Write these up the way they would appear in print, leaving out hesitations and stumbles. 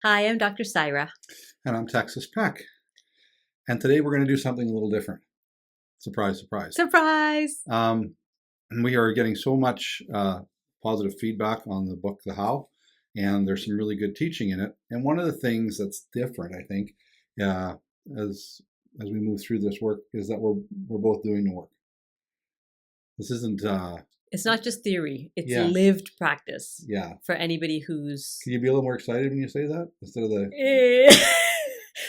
Hi, I'm Dr. Saira. And I'm Texas Peck. And today we're going to do something a little different. Surprise, surprise. Surprise! And we are getting so much positive feedback on the book, The How, and there's some really good teaching in it. And one of the things that's different, I think, as we move through this work, is that we're both doing the work. This isn't. It's not just theory; it's Yeah. lived practice. Yeah. For anybody who's. Can you be a little more excited when you say that instead of the?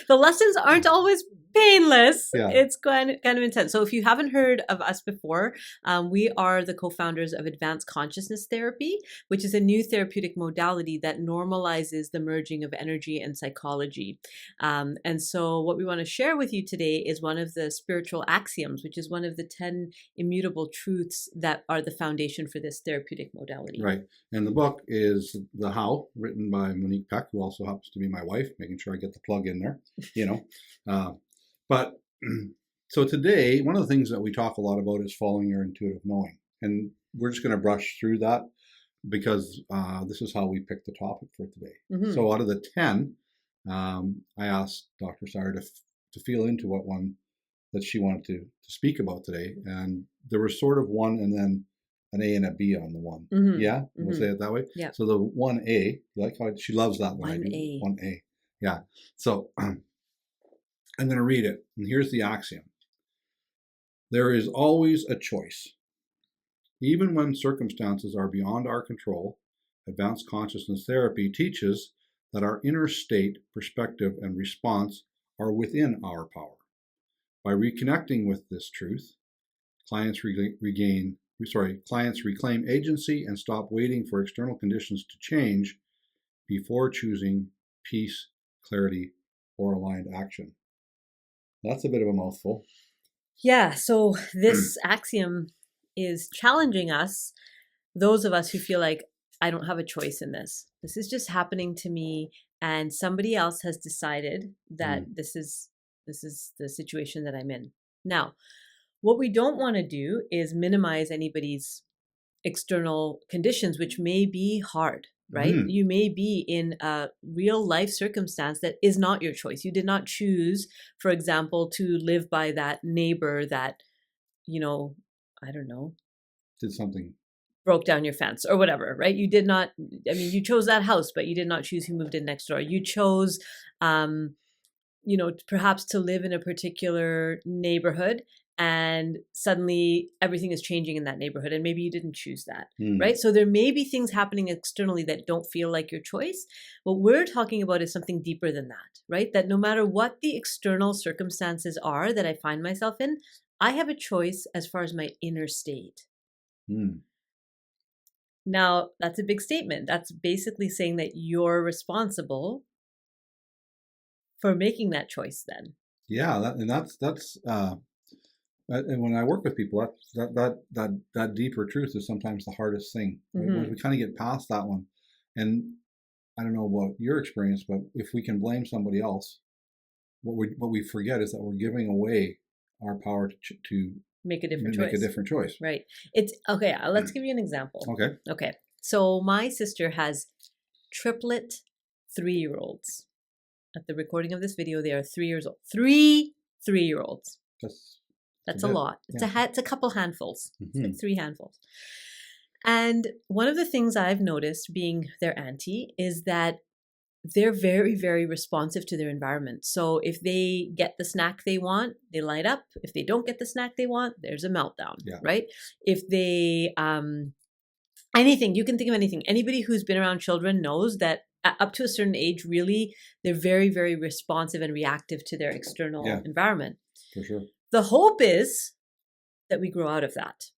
The lessons aren't always painless. Yeah. It's kind of intense. So if you haven't heard of us before, we are the co-founders of Advanced Consciousness Therapy, which is a new therapeutic modality that normalizes the merging of energy and psychology. And so what we want to share with you today is one of the spiritual axioms, which is one of the 10 immutable truths that are the foundation for this therapeutic modality. Right. And the book is The How, written by Monique Peck, who also happens to be my wife, making sure I get the plug in there, But so today, one of the things that we talk a lot about is following your intuitive knowing. And we're just going to brush through that because this is how we picked the topic for today. Mm-hmm. So out of the 10, I asked Dr. Saira to feel into what one that she wanted to speak about today. And there was sort of one and then an A and a B on the one. Mm-hmm. Yeah? We'll say it that way? Yeah. So the 1A, you like how she loves that one. 1A. 1A. Yeah. So I'm going to read it. And here's the axiom. There is always a choice. Even when circumstances are beyond our control, advanced consciousness therapy teaches that our inner state, perspective, and response are within our power. By reconnecting with this truth, clients reclaim agency and stop waiting for external conditions to change before choosing peace, clarity, or aligned action. That's a bit of a mouthful. Yeah, so this axiom is challenging us, those of us who feel like, I don't have a choice in this. This is just happening to me, and somebody else has decided that this is the situation that I'm in. Now, what we don't want to do is minimize anybody's external conditions, which may be hard. Right? Mm. You may be in a real life circumstance that is not your choice. You did not choose, for example, to live by that neighbor that, I don't know, did something, broke down your fence or whatever, right? You did not, you chose that house, but you did not choose who moved in next door. You chose, perhaps to live in a particular neighborhood, and suddenly everything is changing in that neighborhood, and maybe you didn't choose that, right? So there may be things happening externally that don't feel like your choice. What we're talking about is something deeper than that, right? That no matter what the external circumstances are that I find myself in, I have a choice as far as my inner state. Now, that's a big statement. That's basically saying that you're responsible for making that choice then. Yeah, that's and when I work with people, that deeper truth is sometimes the hardest thing. Mm-hmm. We kind of get past that one, and I don't know about your experience, but if we can blame somebody else, what we forget is that we're giving away our power to make a different choice. Right. It's okay. Let's give you an example. Okay. So my sister has triplet 3-year-olds. At the recording of this video, they are 3 years old. 3 3-year-olds. That's a lot. It's a couple handfuls. Mm-hmm. It's like 3 handfuls. And one of the things I've noticed being their auntie is that they're very, very responsive to their environment. So if they get the snack they want, they light up. If they don't get the snack they want, there's a meltdown, right? If they, anything, you can think of anything. Anybody who's been around children knows that up to a certain age, really, they're very, very responsive and reactive to their external environment. For sure. The hope is that we grow out of that.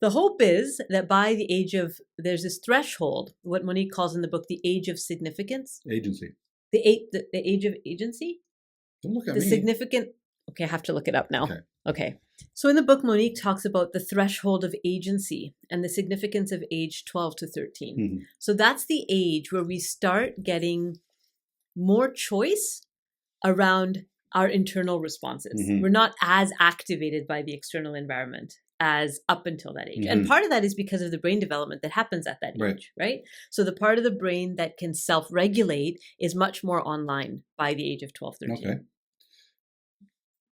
The hope is that by the age of, there's this threshold, what Monique calls in the book, the age of significance. Agency. The age of agency? Don't look at me. Significant, okay, I have to look it up now. Okay. So in the book, Monique talks about the threshold of agency and the significance of age 12 to 13. Mm-hmm. So that's the age where we start getting more choice around our internal responses. Mm-hmm. We're not as activated by the external environment. as up until that age. And part of that is because of the brain development that happens at that age, right? So the part of the brain that can self-regulate is much more online by the age of 12, 13. Okay.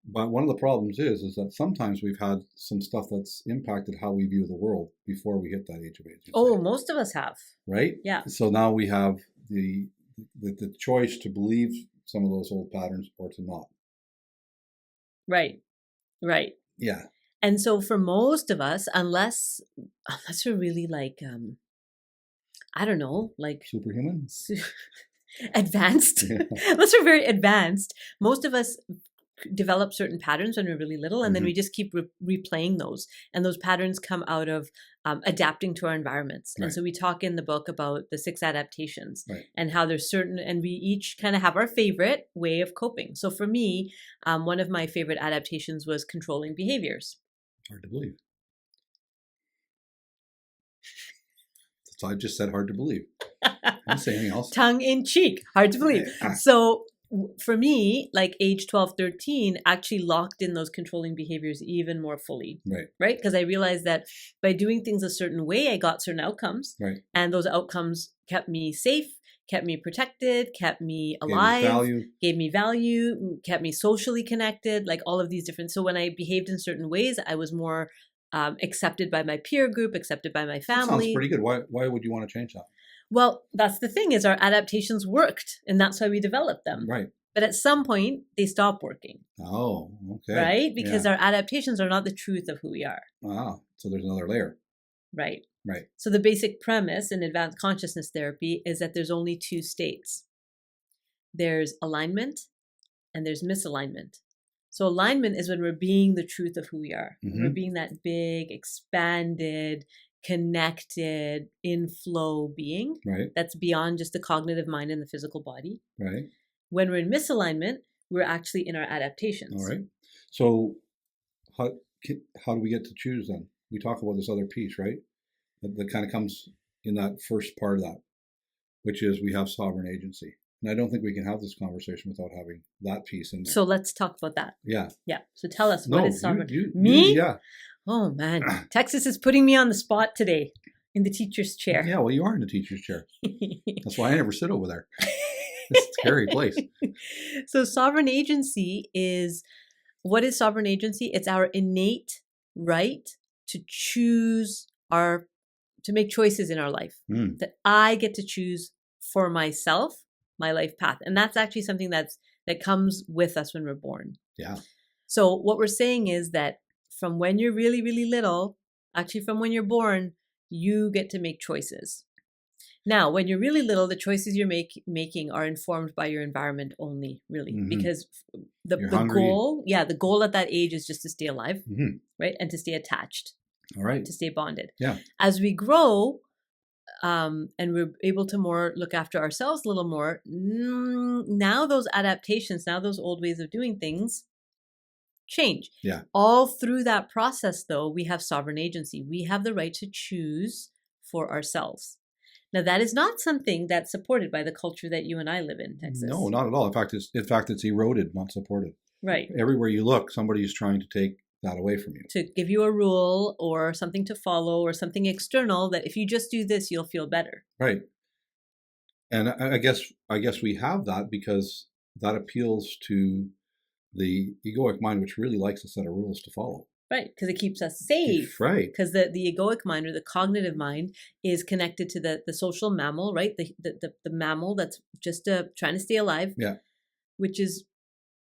But one of the problems is that sometimes we've had some stuff that's impacted how we view the world before we hit that age of age. Oh, most of us have. Right? Yeah. So now we have the choice to believe some of those old patterns or to not. Right. Right. Yeah. And so for most of us, unless we're really like, I don't know, like superhuman, advanced, unless we're very advanced, most of us develop certain patterns when we're really little, and then we just keep replaying those. And those patterns come out of adapting to our environments. And so we talk in the book about the 6 adaptations and how there's certain, and we each kind of have our favorite way of coping. So for me, one of my favorite adaptations was controlling behaviors. Hard to believe. So I just said hard to believe. I didn't say anything else. Tongue in cheek. Hard to believe. So for me, like age 12, 13, actually locked in those controlling behaviors even more fully. Right? Because I realized that by doing things a certain way, I got certain outcomes. And those outcomes kept me safe, kept me protected, kept me alive, gave me value, kept me socially connected, like all of these different. So when I behaved in certain ways, I was more accepted by my peer group, accepted by my family. That sounds pretty good. Why would you want to change that? Well, that's the thing, is our adaptations worked, and that's why we developed them. Right. But at some point, they stop working. Oh, okay. Right? Because our adaptations are not the truth of who we are. Ah, so there's another layer. Right. Right. So the basic premise in advanced consciousness therapy is that there's only 2 states. There's alignment and there's misalignment. So alignment is when we're being the truth of who we are. We're being that big, expanded, connected, in flow being that's beyond just the cognitive mind and the physical body. Right. When we're in misalignment, we're actually in our adaptations. All right. So how do we get to choose then? We talk about this other piece, right? That kind of comes in that first part of that, which is we have sovereign agency. And I don't think we can have this conversation without having that piece in there. So let's talk about that. Yeah. Yeah. So tell us, what is sovereign? Me? Yeah. Oh, man. Texas is putting me on the spot today in the teacher's chair. Yeah, well, you are in the teacher's chair. That's why I never sit over there. It's a scary place. So sovereign agency is, what is sovereign agency? It's our innate right to choose to make choices in our life. That I get to choose for myself, my life path. And that's actually something that comes with us when we're born. Yeah. So what we're saying is that from when you're really, really little, actually from when you're born, you get to make choices. Now, when you're really little, the choices you're making are informed by your environment only, really, because the goal, the goal at that age is just to stay alive, right, and to stay attached, all right, to stay bonded. Yeah. As we grow, and we're able to more look after ourselves a little more, now those adaptations, now those old ways of doing things change. Yeah. All through that process, though, we have sovereign agency. We have the right to choose for ourselves. Now, that is not something that's supported by the culture that you and I live in, Texas. No, not at all. In fact, it's eroded, not supported. Right. Everywhere you look, somebody is trying to take that away from you. To give you a rule or something to follow or something external that if you just do this, you'll feel better. Right. And I guess we have that because that appeals to the egoic mind, which really likes a set of rules to follow. Right, because it keeps us safe. Right. Because the egoic mind or the cognitive mind is connected to the social mammal, right? The mammal that's just trying to stay alive. Yeah. Which is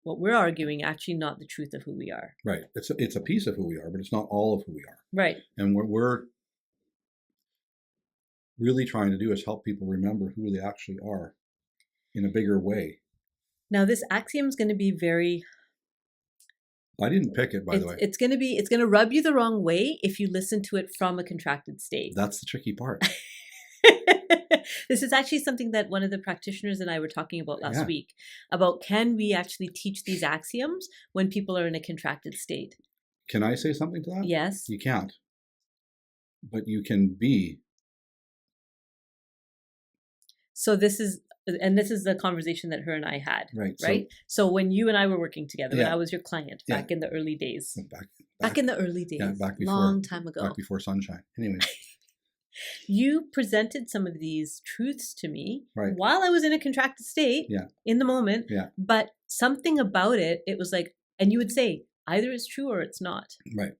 what we're arguing, actually not the truth of who we are. Right. It's a piece of who we are, but it's not all of who we are. Right. And what we're really trying to do is help people remember who they actually are in a bigger way. Now, this axiom is going to be very... I didn't pick it, by the way. It's going to rub you the wrong way if you listen to it from a contracted state. That's the tricky part. This is actually something that one of the practitioners and I were talking about last week, about can we actually teach these axioms when people are in a contracted state? Can I say something to that? Yes. You can't. But you can be. So this is and this is the conversation that her and I had, right? So when you and I were working together, when I was your client back in the early days, back in the early days, back before, long time ago, back before sunshine. Anyway, you presented some of these truths to me while I was in a contracted state, in the moment. But something about it, it was like, and you would say either it's true or it's not. Right.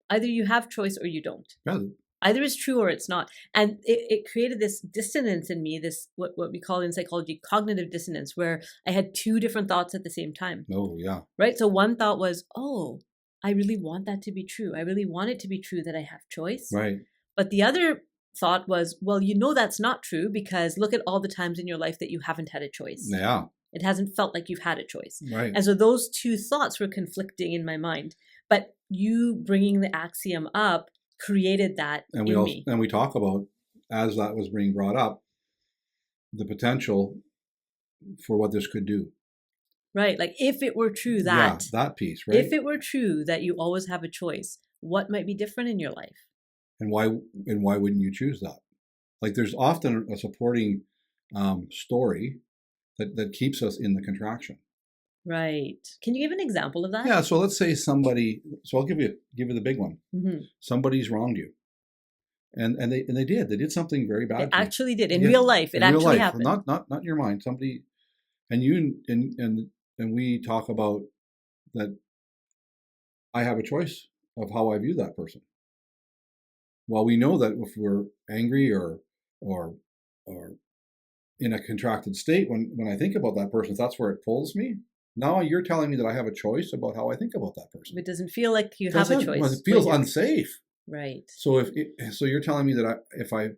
Either you have choice or you don't. Right. Either it's true or it's not. And it created this dissonance in me, this what we call in psychology cognitive dissonance, where I had two different thoughts at the same time. Oh, yeah. Right? So one thought was, oh, I really want that to be true. I really want it to be true that I have choice. Right. But the other thought was, well, you know that's not true because look at all the times in your life that you haven't had a choice. Yeah. It hasn't felt like you've had a choice. Right. And so those two thoughts were conflicting in my mind. But you bringing the axiom up created that and in me. And we talk about, as that was being brought up, the potential for what this could do. Right. Like if it were true that. Yeah, that piece, right? If it were true that you always have a choice, what might be different in your life? And why wouldn't you choose that? Like there's often a supporting story that keeps us in the contraction. Right. Can you give an example of that? Yeah. So let's say somebody. So I'll give you the big one. Mm-hmm. Somebody's wronged you, and they did something very bad. They actually did in real life. It actually happened. Not in your mind. Somebody, and you and we talk about that. I have a choice of how I view that person. Well, we know that if we're angry or in a contracted state, when I think about that person, if that's where it pulls me. Now you're telling me that I have a choice about how I think about that person. It doesn't feel like you have a choice. Well, it feels unsafe. Right. So so you're telling me that if I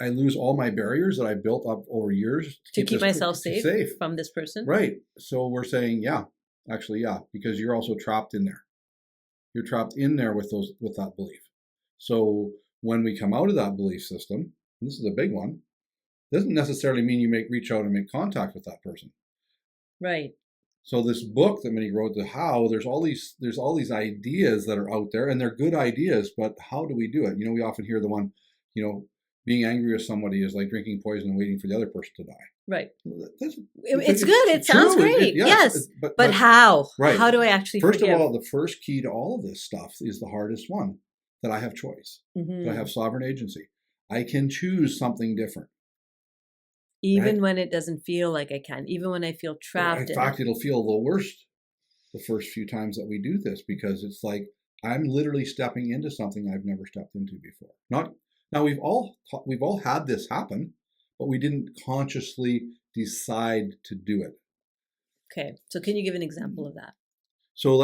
lose all my barriers that I built up over years to keep myself safe from this person. Right. So we're saying, yeah, because you're also trapped in there. You're trapped in there with that belief. So when we come out of that belief system, and this is a big one, doesn't necessarily mean you reach out and make contact with that person. Right. So this book that Monique wrote, there's all these ideas that are out there, and they're good ideas, but how do we do it? We often hear the one, being angry with somebody is like drinking poison and waiting for the other person to die. Right. It's good. It sounds great. Yes. But how? Right. How do I actually First forgive? of all, the first key to all of this stuff is the hardest one, that I have choice, that I have sovereign agency. I can choose something different. Even when it doesn't feel like I can, even when I feel trapped. In fact, it'll feel the worst the first few times that we do this, because it's like I'm literally stepping into something I've never stepped into before. Now we've all had this happen, but we didn't consciously decide to do it. Okay, so can you give an example of that? So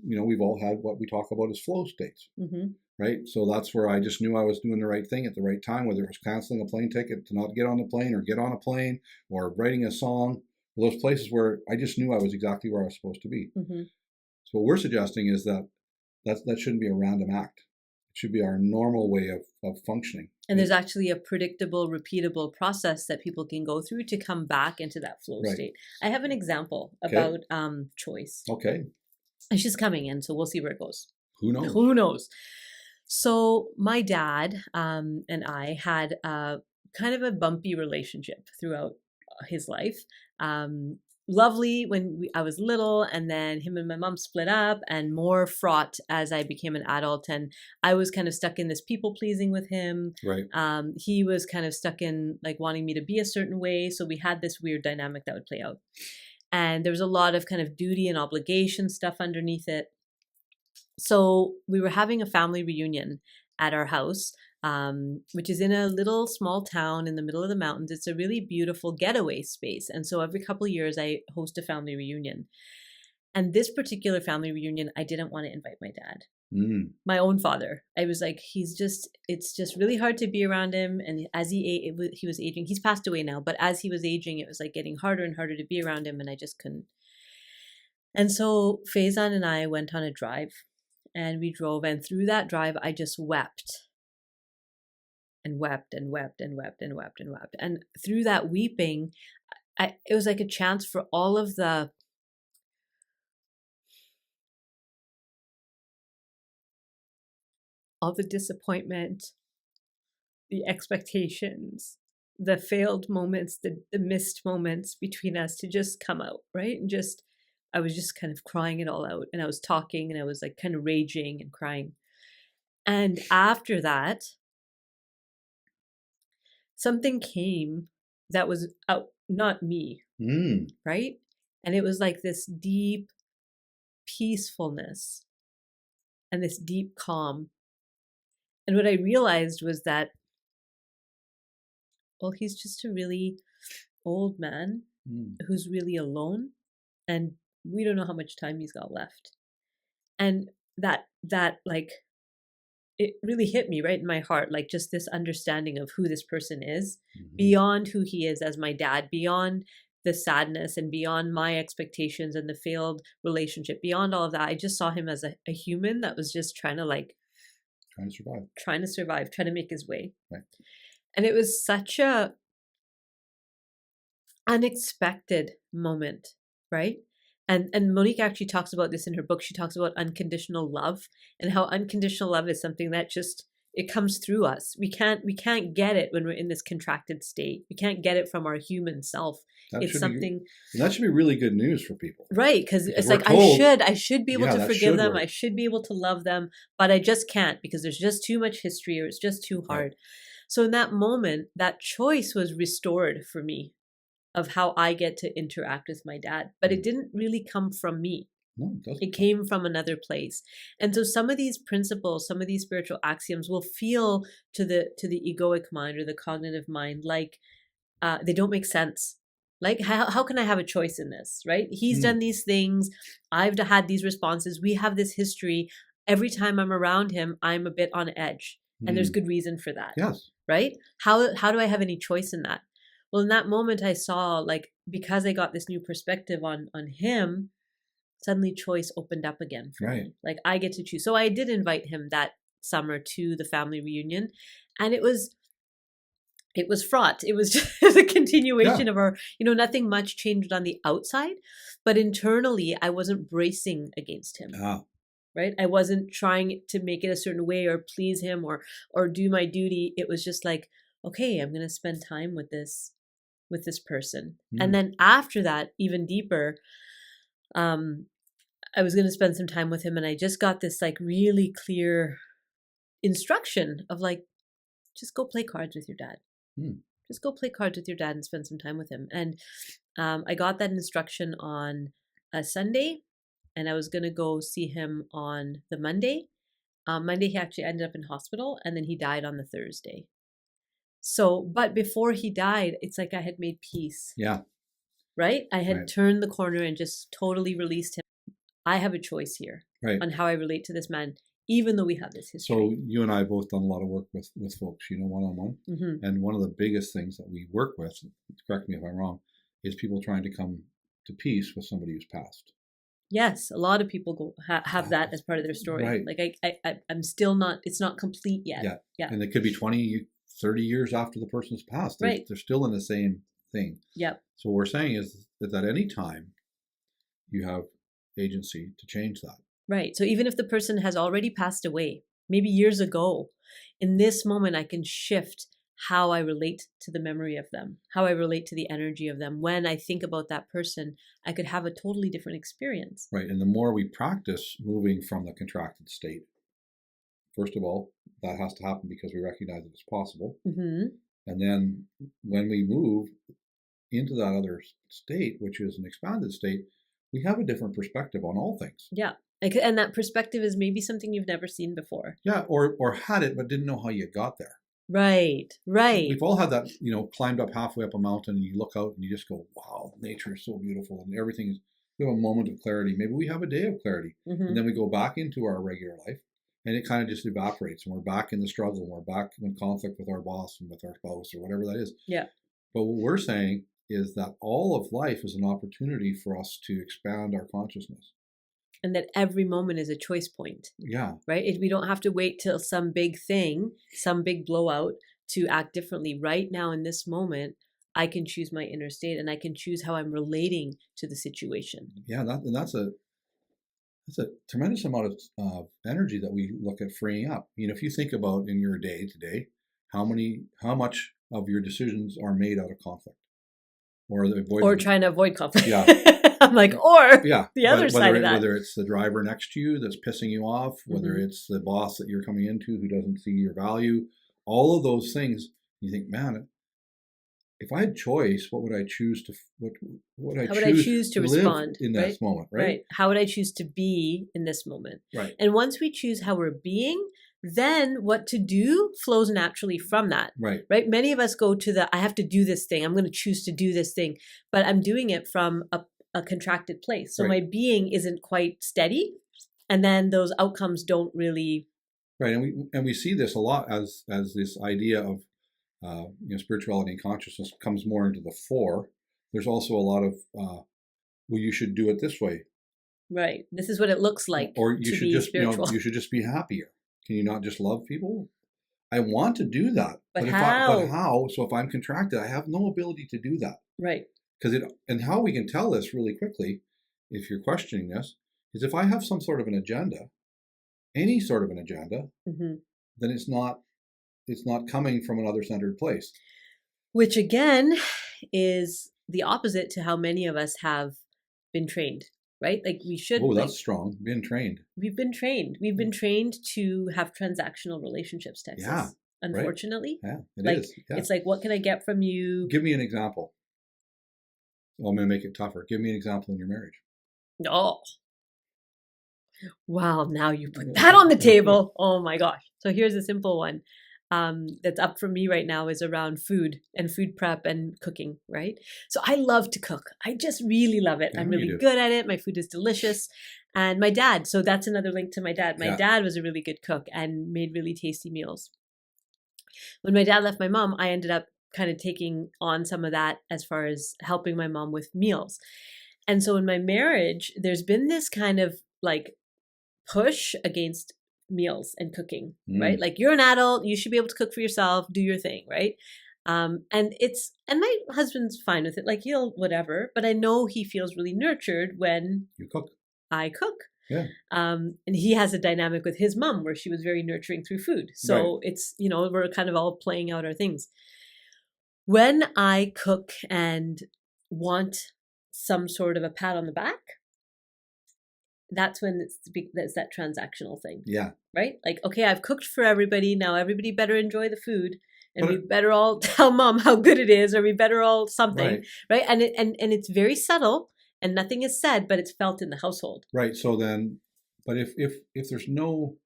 we've all had what we talk about as flow states. Mm-hmm. Right. So that's where I just knew I was doing the right thing at the right time, whether it was canceling a plane ticket to not get on the plane or get on a plane, or writing a song, those places where I just knew I was exactly where I was supposed to be. Mm-hmm. So what we're suggesting is that shouldn't be a random act. It should be our normal way of functioning. And there's actually a predictable, repeatable process that people can go through to come back into that flow state. I have an example about choice. Okay. And she's coming in, so we'll see where it goes. Who knows? Who knows? So my dad and I had kind of a bumpy relationship throughout his life. Lovely when I was little, and then him and my mom split up, and more fraught as I became an adult. And I was kind of stuck in this people pleasing with him. Right. He was kind of stuck in like wanting me to be a certain way. So we had this weird dynamic that would play out. And there was a lot of kind of duty and obligation stuff underneath it. So we were having a family reunion at our house, which is in a little small town in the middle of the mountains. It's a really beautiful getaway space. And so every couple of years I host a family reunion. And this particular family reunion, I didn't want to invite my dad, my own father. I was like, it's just really hard to be around him. And as he was aging, he's passed away now, but as he was aging, it was like getting harder and harder to be around him. And I just couldn't. And so Faison and I went on a drive. And we drove, and through that drive, I just wept and wept and wept and wept and wept and wept. And through that weeping, it was like a chance for all of the disappointment, the expectations, the failed moments, the missed moments between us to just come out, right? And just, I was just kind of crying it all out, and I was talking, and I was like kind of raging and crying. And after that, something came that was out, not me, right? And it was like this deep peacefulness and this deep calm. And what I realized was that, well, he's just a really old man who's really alone, and we don't know how much time he's got left. And that like, it really hit me right in my heart, like just this understanding of who this person is, beyond who he is as my dad, beyond the sadness and beyond my expectations and the failed relationship, beyond all of that. I just saw him as a human that was just trying to survive, trying to make his way. Right. And it was such a unexpected moment, right? And Monique actually talks about this in her book. She talks about unconditional love, and how unconditional love is something that just, it comes through us. We can't get it when we're in this contracted state. We can't get it from our human self. That should be really good news for people, right? Because it's like, I should be able to forgive them. I should be able to love them, but I just can't, because there's just too much history, or it's just too hard. Right. So in that moment, that choice was restored for me of how I get to interact with my dad. But it didn't really come from me. No, it doesn't. It came from another place. And so some of these principles, some of these spiritual axioms will feel to the egoic mind or the cognitive mind like they don't make sense. Like, how can I have a choice in this, right? He's done these things. I've had these responses. We have this history. Every time I'm around him, I'm a bit on edge. And there's good reason for that. Yes. Right? How do I have any choice in that? Well, in that moment, I saw, like, because I got this new perspective on him, suddenly choice opened up again for me. Like, I get to choose. So I did invite him that summer to the family reunion, and it was fraught. It was just a continuation of our, nothing much changed on the outside, but internally, I wasn't bracing against him. Right? I wasn't trying to make it a certain way or please him or do my duty. It was just like, okay, I'm going to spend time with this person. And then after that, even deeper, I was going to spend some time with him, and I just got this like really clear instruction of like, just go play cards with your dad. Just go play cards with your dad and spend some time with him. And I got that instruction on a Sunday, and I was going to go see him on the Monday. Monday, he actually ended up in hospital, and then he died on the Thursday. So, but before he died, it's like I had made peace. Yeah. Right? I had turned the corner and just totally released him. I have a choice here on how I relate to this man, even though we have this history. So you and I have both done a lot of work with folks, one-on-one. And one of the biggest things that we work with, correct me if I'm wrong, is people trying to come to peace with somebody who's passed. Yes, a lot of people have that as part of their story. Right. Like I'm still not, it's not complete yet. Yeah. And it could be 20, 30 years after the person's passed. They're still in the same thing. Yep. So what we're saying is that at any time you have agency to change that. Right. So even if the person has already passed away, maybe years ago, in this moment, I can shift how I relate to the memory of them, how I relate to the energy of them. When I think about that person, I could have a totally different experience. Right. And the more we practice moving from the contracted state, first of all, that has to happen because we recognize that it's possible. And then when we move into that other state, which is an expanded state, we have a different perspective on all things. Yeah. And that perspective is maybe something you've never seen before. Yeah. Or had it, but didn't know how you got there. Right. We've all had that, climbed up halfway up a mountain and you look out and you just go, wow, nature is so beautiful and everything is, we have a moment of clarity. Maybe we have a day of clarity. And then we go back into our regular life and it kind of just evaporates and we're back in the struggle and we're back in conflict with our boss and with our spouse or whatever that is. Yeah. But what we're saying is that all of life is an opportunity for us to expand our consciousness. And that every moment is a choice point. Yeah. Right? We don't have to wait till some big thing, some big blowout to act differently. Right now in this moment, I can choose my inner state and I can choose how I'm relating to the situation. Yeah, that's a tremendous amount of energy that we look at freeing up. If you think about in your day today, how much of your decisions are made out of conflict, or trying to avoid conflict. Yeah. I'm like, or the other side of that. Whether it's the driver next to you that's pissing you off, whether it's the boss that you're coming into who doesn't see your value, all of those things, you think, man, if I had choice, what would I choose to? How would I choose to respond in this moment? Right. How would I choose to be in this moment? Right. And once we choose how we're being, then what to do flows naturally from that. Right. Right. Many of us go to I have to do this thing. I'm going to choose to do this thing, but I'm doing it from a contracted place. So my being isn't quite steady, and then those outcomes don't really. Right. And we see this a lot as this idea of spirituality and consciousness comes more into the fore. There's also a lot of well, you should do it this way. Right. This is what it looks like. Or you should just you should just be happier. Can you not just love people? I want to do that, but how? But how? So if I'm contracted, I have no ability to do that. Right. And how we can tell this really quickly, if you're questioning this, is if I have some sort of an agenda, any sort of an agenda, then it's not coming from another centered place. Which again is the opposite to how many of us have been trained, right? Like we should. Oh, that's strong. Been trained. We've been trained. We've been trained to have transactional relationships, Texas. Yeah. Unfortunately. Right. Yeah, it is. Yeah. It's like, what can I get from you? Give me an example. Well, I'm going to make it tougher. Give me an example in your marriage. Oh. Wow, now you put that on the table. Oh my gosh. So here's a simple one that's up for me right now is around food and food prep and cooking, right? So I love to cook. I just really love it. I'm really good at it. My food is delicious. And my dad, so that's another link to my dad. My dad was a really good cook and made really tasty meals. When my dad left my mom, I ended up kind of taking on some of that as far as helping my mom with meals. And so in my marriage, there's been this kind of like push against meals and cooking, right? Like you're an adult, you should be able to cook for yourself, do your thing, right? And my husband's fine with it, like he'll whatever, but I know he feels really nurtured when you cook. I cook. Yeah. And he has a dynamic with his mom where she was very nurturing through food. So it's, we're kind of all playing out our things. When I cook and want some sort of a pat on the back, that's when it's that transactional thing. Yeah. Right? Like, okay, I've cooked for everybody. Now everybody better enjoy the food. And we better all tell mom how good it is, or we better all something. Right? And it's very subtle and nothing is said, but it's felt in the household. Right. So then, but if there's no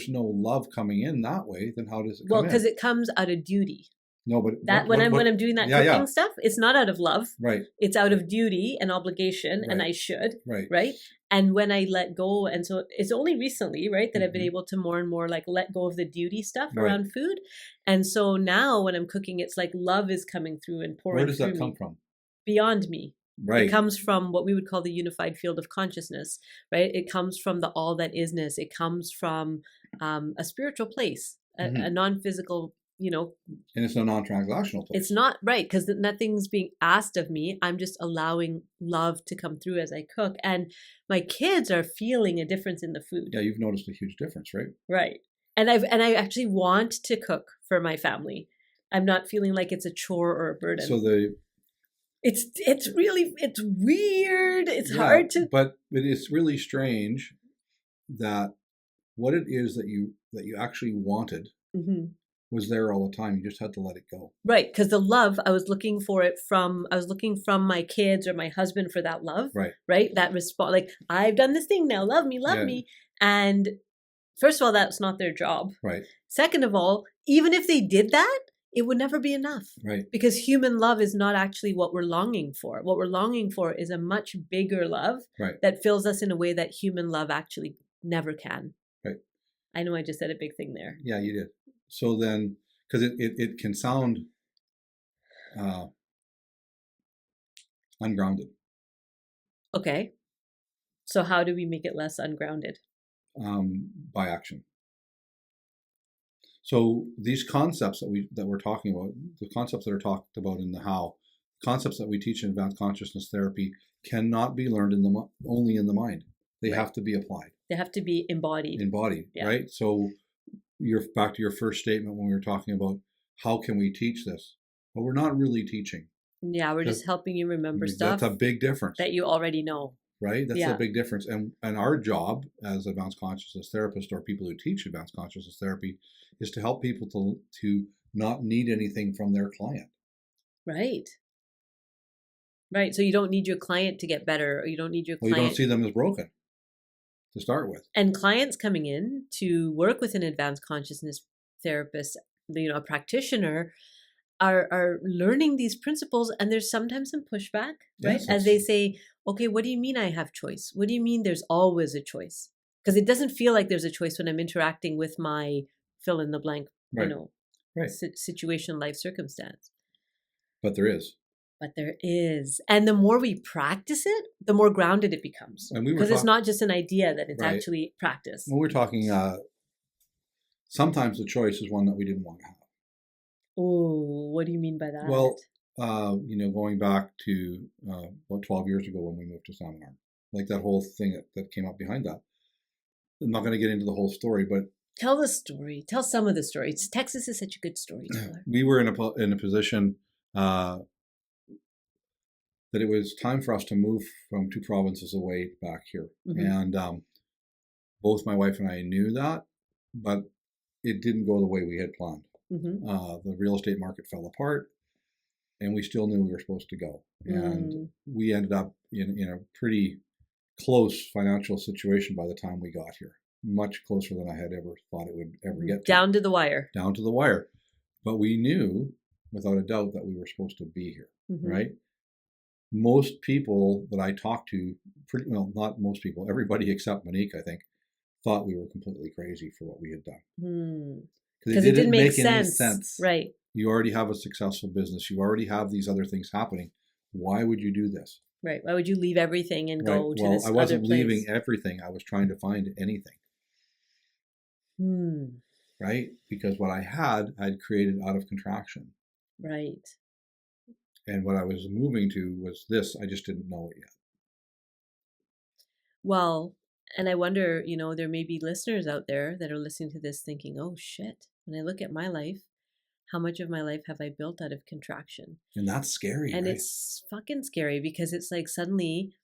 love coming in that way, then how does it come in? Well, because it comes out of duty. No, but when I'm doing that cooking stuff, it's not out of love. Right. It's out of duty and obligation, and I should. Right. And when I let go, and so it's only recently, right, that I've been able to more and more like let go of the duty stuff around food. And so now when I'm cooking, it's like love is coming through and pouring. Where does that come from? Beyond me. Right. It comes from what we would call the unified field of consciousness, right? It comes from the all that isness. It comes from a spiritual place, a non-physical, And it's a non-transactional place. It's not, right, because nothing's being asked of me. I'm just allowing love to come through as I cook. And my kids are feeling a difference in the food. Yeah, you've noticed a huge difference, right? Right. And I actually want to cook for my family. I'm not feeling like it's a chore or a burden. So it's weird. It's hard to. But it's really strange that what it is that you actually wanted was there all the time. You just had to let it go. Right, because the love, I was looking from my kids or my husband for that love. Right. That response, like, I've done this thing now. Love me. And first of all, that's not their job. Right. Second of all, even if they did that, it would never be enough. Right. Because human love is not actually what we're longing for. What we're longing for is a much bigger love that fills us in a way that human love actually never can. Right. I know I just said a big thing there. Yeah, you did. So then, because it can sound ungrounded. Okay. So how do we make it less ungrounded? By action. So these concepts that we're talking about, the concepts that are talked about in the how, concepts that we teach in advanced consciousness therapy cannot be learned only in the mind. They have to be applied. They have to be embodied. Right? So you're back to your first statement when we were talking about how can we teach this? But we're not really teaching. Yeah, we're just helping you remember stuff. That's a big difference. That you already know. Right? That's a big difference. And our job as advanced consciousness therapists or people who teach advanced consciousness therapy is to help people to not need anything from their client. Right. Right. So you don't need your client to get better, or you don't need your client. Well, you don't see them as broken to start with. And clients coming in to work with an advanced consciousness therapist, a practitioner, are learning these principles, and there's sometimes some pushback, right? Yes, as they say, okay, what do you mean I have choice? What do you mean there's always a choice? Because it doesn't feel like there's a choice when I'm interacting with my fill in the blank, situation, life circumstance. But there is. But there is. And the more we practice it, the more grounded it becomes. Because it's not just an idea, that it's actually practice. When we're talking, sometimes the choice is one that we didn't want to have. Oh, what do you mean by that? Well, going back to about 12 years ago when we moved to Salmon Arm, like that whole thing that came up behind that. I'm not going to get into the whole story, but tell the story. Tell some of the stories. Texas is such a good storyteller. We were in a position that it was time for us to move from 2 provinces away back here, and both my wife and I knew that, but it didn't go the way we had planned. The real estate market fell apart, and we still knew we were supposed to go. And we ended up in a pretty close financial situation by the time we got here, much closer than I had ever thought it would ever get to. Down to the wire. Down to the wire. But we knew, without a doubt, that we were supposed to be here, right? Most people that I talked to, not most people, everybody except Monique, I think, thought we were completely crazy for what we had done. Because it didn't make any sense. Right. You already have a successful business. You already have these other things happening. Why would you do this? Right. Why would you leave everything and go to this other place? Well, I wasn't leaving everything. I was trying to find anything. Right? Because what I had created out of contraction. Right. And what I was moving to was this. I just didn't know it yet. Well, and I wonder, there may be listeners out there that are listening to this thinking, oh shit, when I look at my life, how much of my life have I built out of contraction? And that's scary. And it's fucking scary, because it's like suddenly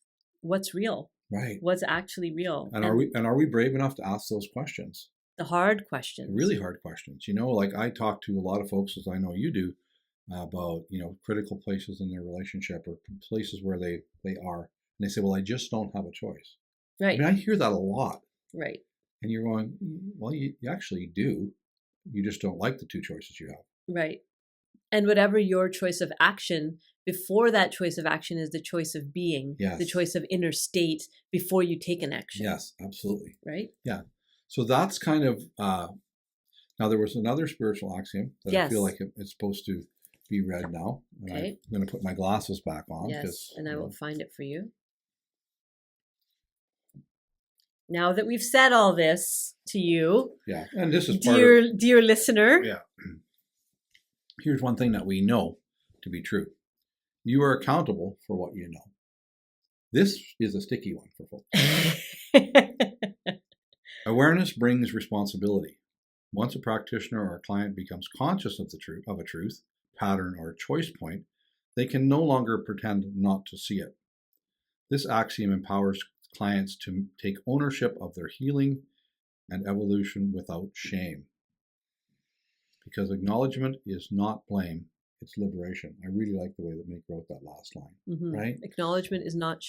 what's real? Right. What's actually real? And are we brave enough to ask those questions? The hard questions. Really hard questions. Like I talk to a lot of folks, as I know you do, about, critical places in their relationship or places where they are. And they say, well, I just don't have a choice. Right. I mean, I hear that a lot. Right. And you're going, well, you actually do. You just don't like the 2 choices you have. Right. And whatever your choice of action, before that choice of action is the choice of being, the choice of inner state before you take an action. Yes, absolutely. Right? Yeah. So that's kind of, now there was another spiritual axiom that I feel like it's supposed to be read now. And I'm going to put my glasses back on. Yes, and I will find it for you. Now that we've said all this to you, and this is dear listener, here's one thing that we know to be true: you are accountable for what you know. This is a sticky one for folks. Awareness brings responsibility. Once a practitioner or a client becomes conscious of a truth, pattern, or choice point, they can no longer pretend not to see it. This axiom empowers clients to take ownership of their healing and evolution without shame. Because acknowledgement is not blame, it's liberation. I really like the way that Mick wrote that last line, right? Acknowledgement is not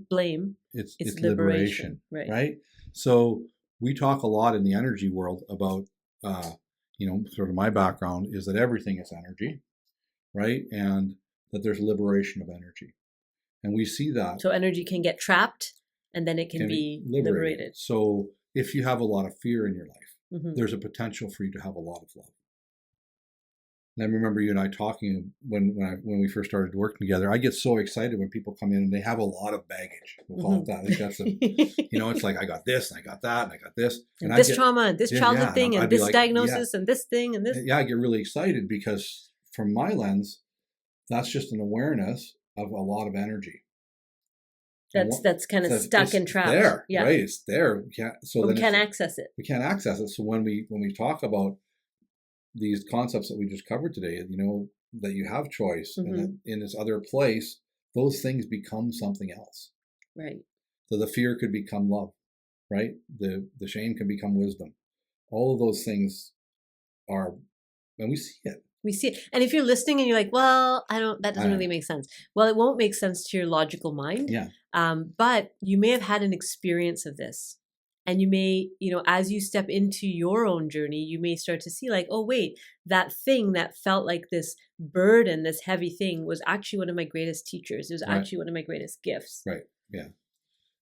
blame. It's liberation, right? So we talk a lot in the energy world about, sort of my background is that everything is energy, right? And that there's liberation of energy. And we see that. So energy can get trapped, and then it can be liberated. So if you have a lot of fear in your life, there's a potential for you to have a lot of love. And I remember you and I talking when we first started working together. I get so excited when people come in and they have a lot of baggage. We'll call it that. I think that's it's like I got this and I got that and I got this. And this trauma and this childhood thing and this diagnosis and this thing and this. Yeah, I get really excited because from my lens, that's just an awareness of a lot of energy. That's kind of stuck and trapped. There, right? It's there. We can't access it. We can't access it. We can't access it. So when we talk about these concepts that we just covered today, that you have choice, and that in this other place, those things become something else. Right. So the fear could become love, right? The shame can become wisdom. All of those things are, and we see it. We see it. And if you're listening and you're like, well, that doesn't really make sense. Well, it won't make sense to your logical mind. Yeah. But you may have had an experience of this. And you may, as you step into your own journey, you may start to see like, oh, wait, that thing that felt like this burden, this heavy thing was actually one of my greatest teachers. It was actually one of my greatest gifts. Right. Yeah.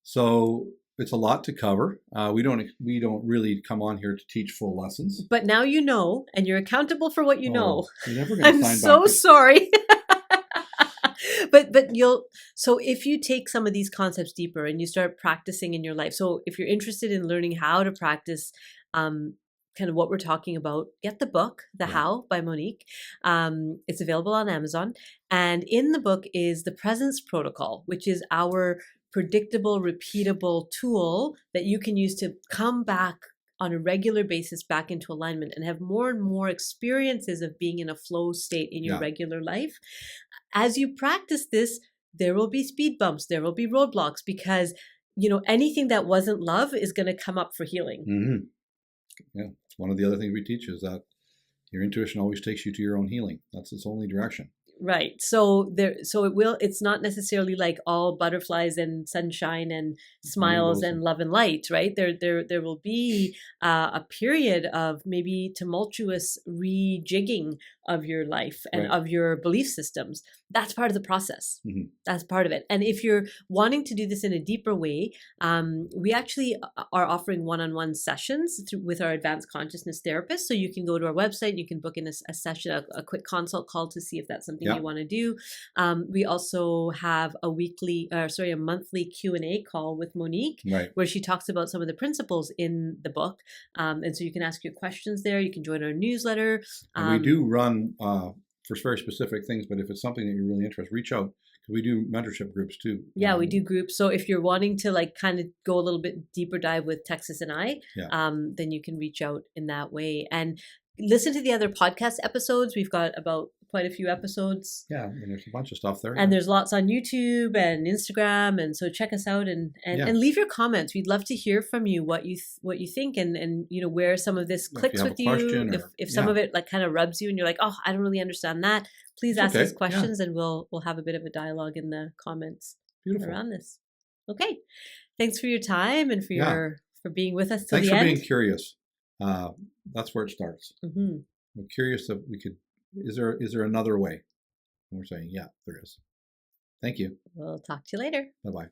So it's a lot to cover. We don't really come on here to teach full lessons. But now you know, and you're accountable for what you know. You're never going to I'm so sorry. But so if you take some of these concepts deeper and you start practicing in your life, so if you're interested in learning how to practice kind of what we're talking about, get the book, The How by Monique. It's available on Amazon. And in the book is the Presence Protocol, which is our predictable, repeatable tool that you can use to come back on a regular basis back into alignment and have more and more experiences of being in a flow state in your regular life. As you practice this, there will be speed bumps, there will be roadblocks, because anything that wasn't love is going to come up for healing. Mm-hmm. Yeah, it's one of the other things we teach is that your intuition always takes you to your own healing. That's its only direction. Right. So it's not necessarily like all butterflies and sunshine and smiles and love and light, right? There will be a period of maybe tumultuous rejigging of your life and of your belief systems. That's part of the process. Mm-hmm. That's part of it. And if you're wanting to do this in a deeper way, we actually are offering one-on-one sessions with our advanced consciousness therapist. So you can go to our website, you can book in a session, a quick consult call to see if that's something you want to do. We also have a monthly Q&A call with Monique, where she talks about some of the principles in the book. And so you can ask your questions there. You can join our newsletter. And we do run for very specific things, but if it's something that you're really interested, reach out. We do mentorship groups too. Yeah, we do groups. So if you're wanting to like kind of go a little bit deeper dive with Texas and I, then you can reach out in that way and listen to the other podcast episodes. We've got about quite a few episodes. Yeah, and there's a bunch of stuff there. And there's lots on YouTube and Instagram, and so check us out and leave your comments. We'd love to hear from you what you think and where some of this clicks with you. If some of it like kind of rubs you and you're like, oh, I don't really understand that. Please ask us questions and we'll have a bit of a dialogue in the comments around this. Okay. Thanks for your time and for being with us till the end. Thanks for being curious. That's where it starts. Mm-hmm. We're curious that we could. Is there another way? And we're saying, yeah, there is. Thank you. We'll talk to you later. Bye-bye.